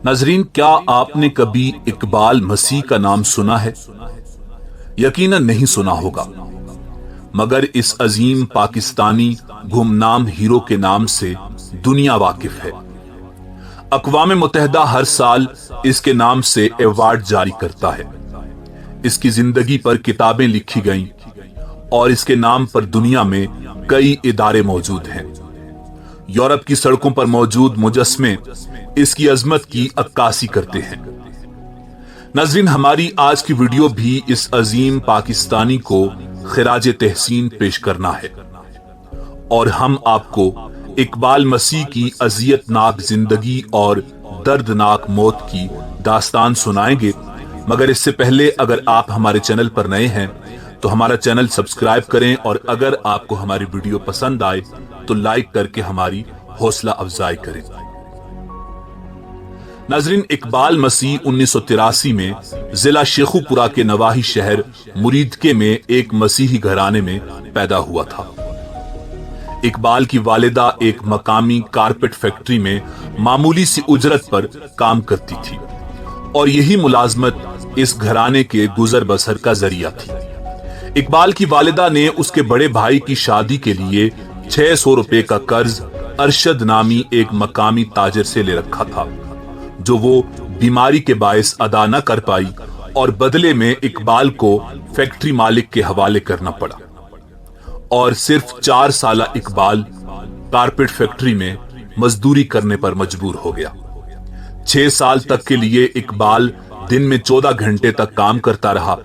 ناظرین، کیا آپ نے کبھی اقبال مسیح کا نام سنا ہے؟ یقیناً نہیں سنا ہوگا، مگر اس عظیم پاکستانی گمنام ہیرو کے نام سے دنیا واقف ہے۔ اقوام متحدہ ہر سال اس کے نام سے ایوارڈ جاری کرتا ہے۔ اس کی زندگی پر کتابیں لکھی گئیں اور اس کے نام پر دنیا میں کئی ادارے موجود ہیں۔ یورپ کی سڑکوں پر موجود مجسمے اس کی عظمت کی عکاسی کرتے ہیں۔ ناظرین، ہماری آج کی ویڈیو بھی اس عظیم پاکستانی کو خراج تحسین پیش کرنا ہے، اور ہم آپ کو اقبال مسیح کی اذیت ناک زندگی اور دردناک موت کی داستان سنائیں گے۔ مگر اس سے پہلے اگر آپ ہمارے چینل پر نئے ہیں تو ہمارا چینل سبسکرائب کریں، اور اگر آپ کو ہماری ویڈیو پسند آئے تو لائک کر کے ہماری حوصلہ افزائی کریں۔ ناظرین، اقبال مسیح 1983 میں ضلع شیخوپورہ کے نواحی شہر مریدکے میں ایک مسیحی گھرانے میں پیدا ہوا تھا۔ اقبال کی والدہ ایک مقامی کارپیٹ فیکٹری میں معمولی سی اجرت پر کام کرتی تھی، اور یہی ملازمت اس گھرانے کے گزر بسر کا ذریعہ تھی۔ اقبال کی والدہ نے اس کے بڑے بھائی کی شادی کے لیے 600 روپے کا قرض ارشد نامی ایک مقامی تاجر سے لے رکھا تھا، جو وہ بیماری کے باعث ادا نہ کر پائی، اور بدلے میں اقبال کو فیکٹری مالک کے حوالے کرنا پڑا، اور صرف 4 سالہ اقبال کارپیٹ فیکٹری میں مزدوری کرنے پر مجبور ہو گیا۔ 6 سال تک کے لیے اقبال دن میں 14 گھنٹے تک کام کرتا رہا،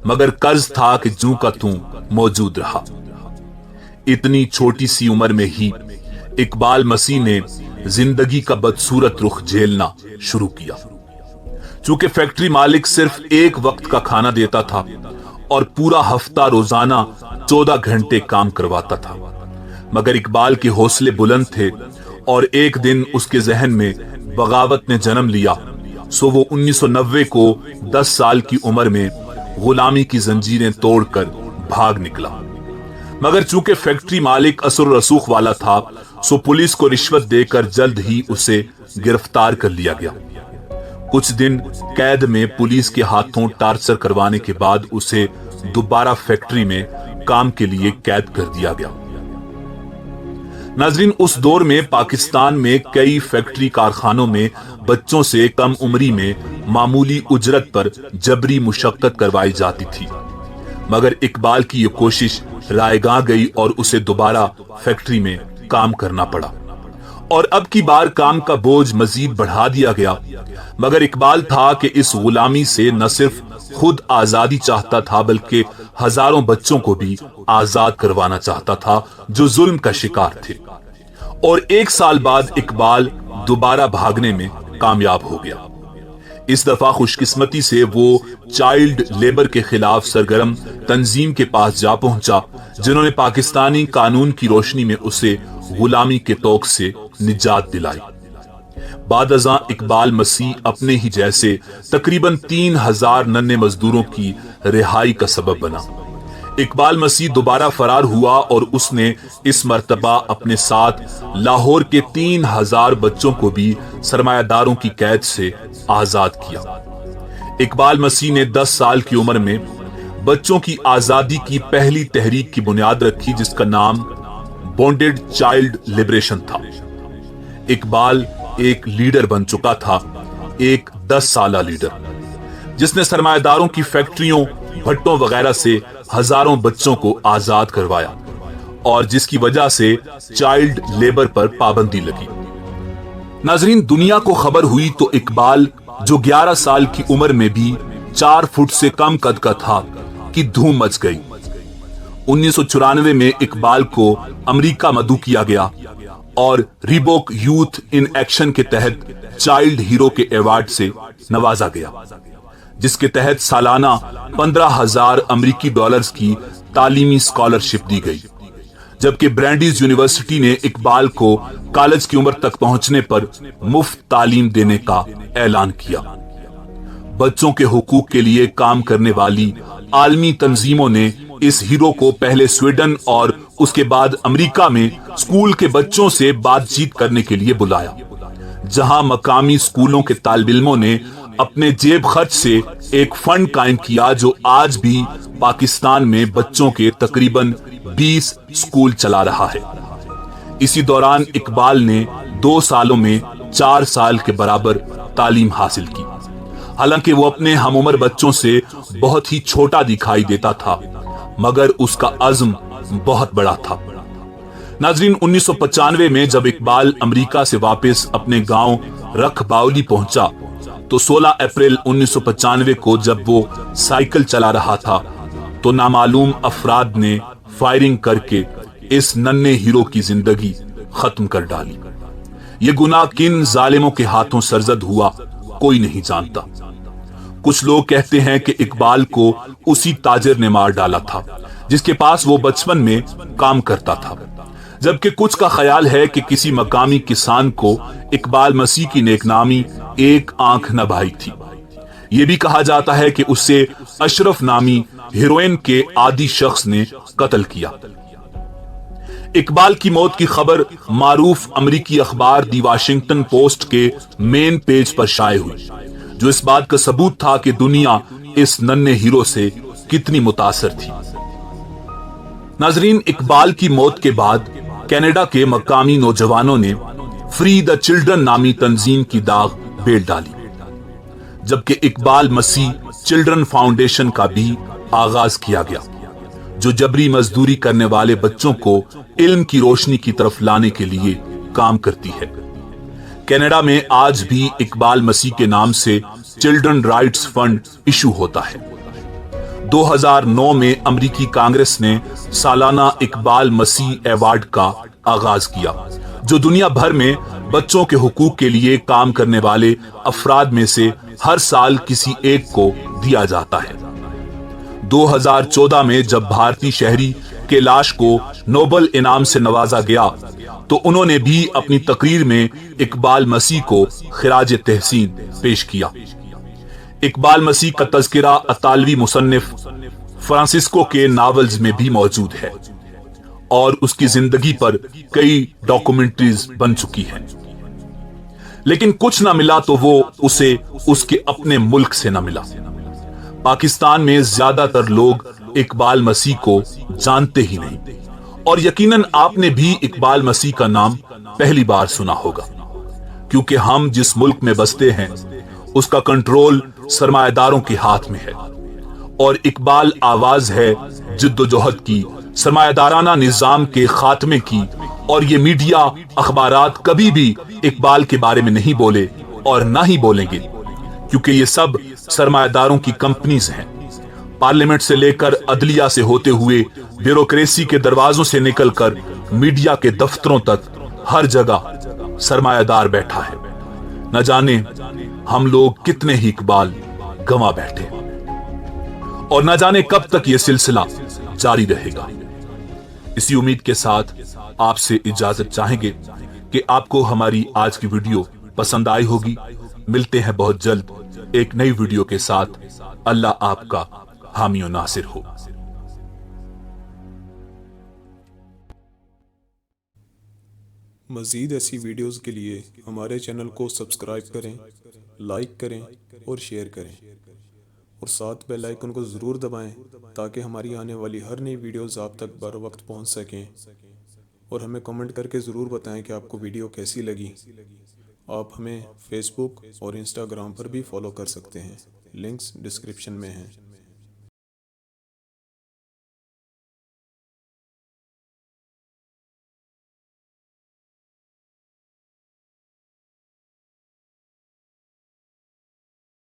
مگر قرض تھا کہ جوں کا توں موجود رہا۔ اتنی چھوٹی سی عمر میں ہی اقبال مسیح نے زندگی کا بدصورت رخ جھیلنا شروع کیا۔ چونکہ فیکٹری مالک صرف ایک وقت کا کھانا دیتا تھا اور پورا ہفتہ روزانہ 14 گھنٹے کام کرواتا تھا، مگر اقبال کے حوصلے بلند تھے، اور ایک دن اس کے ذہن میں بغاوت نے جنم لیا، سو وہ 1990 کو 10 سال کی عمر میں غلامی کی زنجیریں توڑ کر بھاگ نکلا۔ مگر چونکہ فیکٹری مالک اثر و رسوخ والا تھا، سو پولیس کو رشوت دے کر جلد ہی اسے گرفتار کر لیا گیا۔ کچھ دن قید میں پولیس کے ہاتھوں ٹارچر کروانے کے بعد اسے دوبارہ فیکٹری میں کام کے لیے قید کر دیا گیا۔ ناظرین، اس دور میں پاکستان میں کئی فیکٹری کارخانوں میں بچوں سے کم عمری میں معمولی اجرت پر جبری مشقت کروائی جاتی تھی، مگر اقبال کی یہ کوشش رائیگاں گئی اور اسے دوبارہ فیکٹری میں کام کرنا پڑا، اور اب کی بار کام کا بوجھ مزید بڑھا دیا گیا۔ مگر اقبال تھا کہ اس غلامی سے نہ صرف خود آزادی چاہتا تھا، بلکہ ہزاروں بچوں کو بھی آزاد کروانا چاہتا تھا جو ظلم کا شکار تھے۔ اور 1 سال بعد اقبال دوبارہ بھاگنے میں کامیاب ہو گیا۔ اس دفعہ خوش قسمتی سے وہ چائلڈ لیبر کے خلاف سرگرم تنظیم کے پاس جا پہنچا، جنہوں نے پاکستانی قانون کی روشنی میں اسے غلامی کے طوق سے نجات دلائی۔ بعد ازاں اقبال مسیح اپنے ہی جیسے تقریباً 3000 ننھے مزدوروں کی رہائی کا سبب بنا۔ اقبال مسیح دوبارہ فرار ہوا، اور اس نے اس مرتبہ اپنے ساتھ لاہور کے 3000 بچوں کو بھی سرمایہ داروں کی قید سے آزاد کیا۔ اقبال مسیح نے 10 سال کی عمر میں بچوں کی آزادی کی پہلی تحریک کی بنیاد رکھی، جس کا نام بونڈیڈ چائلڈ لبریشن تھا۔ اقبال ایک لیڈر بن چکا تھا، ایک 10 سالہ لیڈر، جس نے سرمایہ داروں کی فیکٹریوں، بھٹوں وغیرہ سے ہزاروں بچوں کو آزاد کروایا، اور جس کی وجہ سے چائلڈ لیبر پر پابندی لگی۔ ناظرین، دنیا کو خبر ہوئی تو اقبال، جو 11 سال کی عمر میں بھی 4 فٹ سے کم قد کا تھا، کی دھوم مچ گئی۔ 1994 میں اقبال کو امریکہ مدعو کیا گیا اور ریبوک یوتھ ان ایکشن کے تحت چائلڈ ہیرو کے ایوارڈ سے نوازا گیا، جس کے تحت سالانہ 15,000 امریکی ڈالرز کی تعلیمی اسکالرشپ دی گئی، جبکہ برینڈیز یونیورسٹی نے اقبال کو کالج کی عمر تک پہنچنے پر مفت تعلیم دینے کا اعلان کیا۔ بچوں کے حقوق کے لیے کام کرنے والی عالمی تنظیموں نے اس ہیرو کو پہلے سویڈن اور اس کے بعد امریکہ میں اسکول کے بچوں سے بات چیت کرنے کے لیے بلایا، جہاں مقامی اسکولوں کے طالب علموں نے اپنے جیب خرچ سے ایک فنڈ قائم کیا جو آج بھی پاکستان میں بچوں کے تقریباً 20 اسکول چلا رہا ہے۔ اسی دوران اقبال نے 2 سالوں میں 4 سال کے برابر تعلیم حاصل کی، حالانکہ وہ اپنے ہم عمر بچوں سے بہت ہی چھوٹا دکھائی دیتا تھا، مگر اس کا عزم بہت بڑا تھا۔ ناظرین، 1995 میں جب اقبال امریکہ سے واپس اپنے گاؤں رکھ باولی پہنچا تو 16 اپریل 1995 کو جب وہ سائیکل چلا رہا تھا تو نامعلوم افراد نے فائرنگ کر کے اس ننھے ہیرو کی زندگی ختم کر ڈالی۔ یہ گناہ کن ظالموں کے ہاتھوں سرزد ہوا کوئی نہیں جانتا۔ کچھ لوگ کہتے ہیں کہ اقبال کو اسی تاجر نے مار ڈالا تھا جس کے پاس وہ بچپن میں کام کرتا تھا، جبکہ کچھ کا خیال ہے کہ کسی مقامی کسان کو اقبال مسیح کی نیک نامی ایک آنکھ نہ بھائی تھی۔ یہ بھی کہا جاتا ہے کہ اسے اشرف نامی ہیروئن کے عادی شخص نے قتل کیا۔ اقبال کی موت کی خبر معروف امریکی اخبار دی واشنگٹن پوسٹ کے مین پیج پر شائع ہوئی، جو اس بات کا ثبوت تھا کہ دنیا اس ننھے ہیرو سے کتنی متاثر تھی۔ ناظرین، اقبال کی موت کے بعد کینیڈا کے مقامی نوجوانوں نے فری دا چلڈرن نامی تنظیم کی داغ بیل ڈالی، جبکہ اقبال مسیح چلڈرن فاؤنڈیشن کا بھی آغاز کیا گیا، جو جبری مزدوری کرنے والے بچوں کو علم کی روشنی کی طرف لانے کے لیے کام کرتی ہے۔ کینیڈا میں آج بھی اقبال مسیح کے نام سے چلڈرن رائٹس فنڈ ایشو ہوتا ہے۔ 2009 میں امریکی کانگریس نے سالانہ اقبال مسیح ایوارڈ کا آغاز کیا، جو دنیا بھر میں بچوں کے حقوق کے لیے کام کرنے والے افراد میں سے ہر سال کسی ایک کو دیا جاتا ہے۔ 2014 میں جب بھارتی شہری کیلاش کو نوبل انعام سے نوازا گیا تو انہوں نے بھی اپنی تقریر میں اقبال مسیح کو خراج تحسین پیش کیا۔ اقبال مسیح کا تذکرہ اطالوی مصنف فرانسسکو کے ناولز میں بھی موجود ہے اور اس کی زندگی پر کئی ڈاکومنٹریز بن چکی ہیں، لیکن کچھ نہ ملا تو وہ اسے اس کے اپنے ملک سے نہ ملا۔ پاکستان میں زیادہ تر لوگ اقبال مسیح کو جانتے ہی نہیں، اور یقیناً آپ نے بھی اقبال مسیح کا نام پہلی بار سنا ہوگا، کیونکہ ہم جس ملک میں بستے ہیں اس کا کنٹرول سرمایہ داروں کے ہاتھ میں ہے، اور اقبال آواز ہے جد و جہد کی، سرمایہ دارانہ نظام کے خاتمے کی، اور یہ میڈیا اخبارات کبھی بھی اقبال کے بارے میں نہیں بولے اور نہ ہی بولیں گے، کیونکہ یہ سب سرمایہ داروں کی کمپنیز ہیں۔ پارلیمنٹ سے لے کر عدلیہ سے ہوتے ہوئے بیوروکریسی کے دروازوں سے نکل کر میڈیا کے دفتروں تک ہر جگہ سرمایہ دار بیٹھا ہے۔ نہ جانے ہم لوگ کتنے ہی اقبال گنوا بیٹھے، اور نہ جانے کب تک یہ سلسلہ جاری رہے گا۔ اسی امید کے ساتھ آپ سے اجازت چاہیں گے کہ آپ کو ہماری آج کی ویڈیو پسند آئی ہوگی۔ ملتے ہیں بہت جلد ایک نئی ویڈیو کے ساتھ۔ اللہ آپ کا حامی و ناصر ہو۔ مزید ایسی ویڈیوز کے لیے ہمارے چینل کو سبسکرائب کریں، لائک کریں اور شیئر کریں، اور ساتھ بیل آئیکن کو ضرور دبائیں تاکہ ہماری آنے والی ہر نئی ویڈیوز آپ تک بر وقت پہنچ سکیں، اور ہمیں کمنٹ کر کے ضرور بتائیں کہ آپ کو ویڈیو کیسی لگی۔ آپ ہمیں فیس بک اور انسٹاگرام پر بھی فالو کر سکتے ہیں، لنکس ڈسکرپشن میں ہیں۔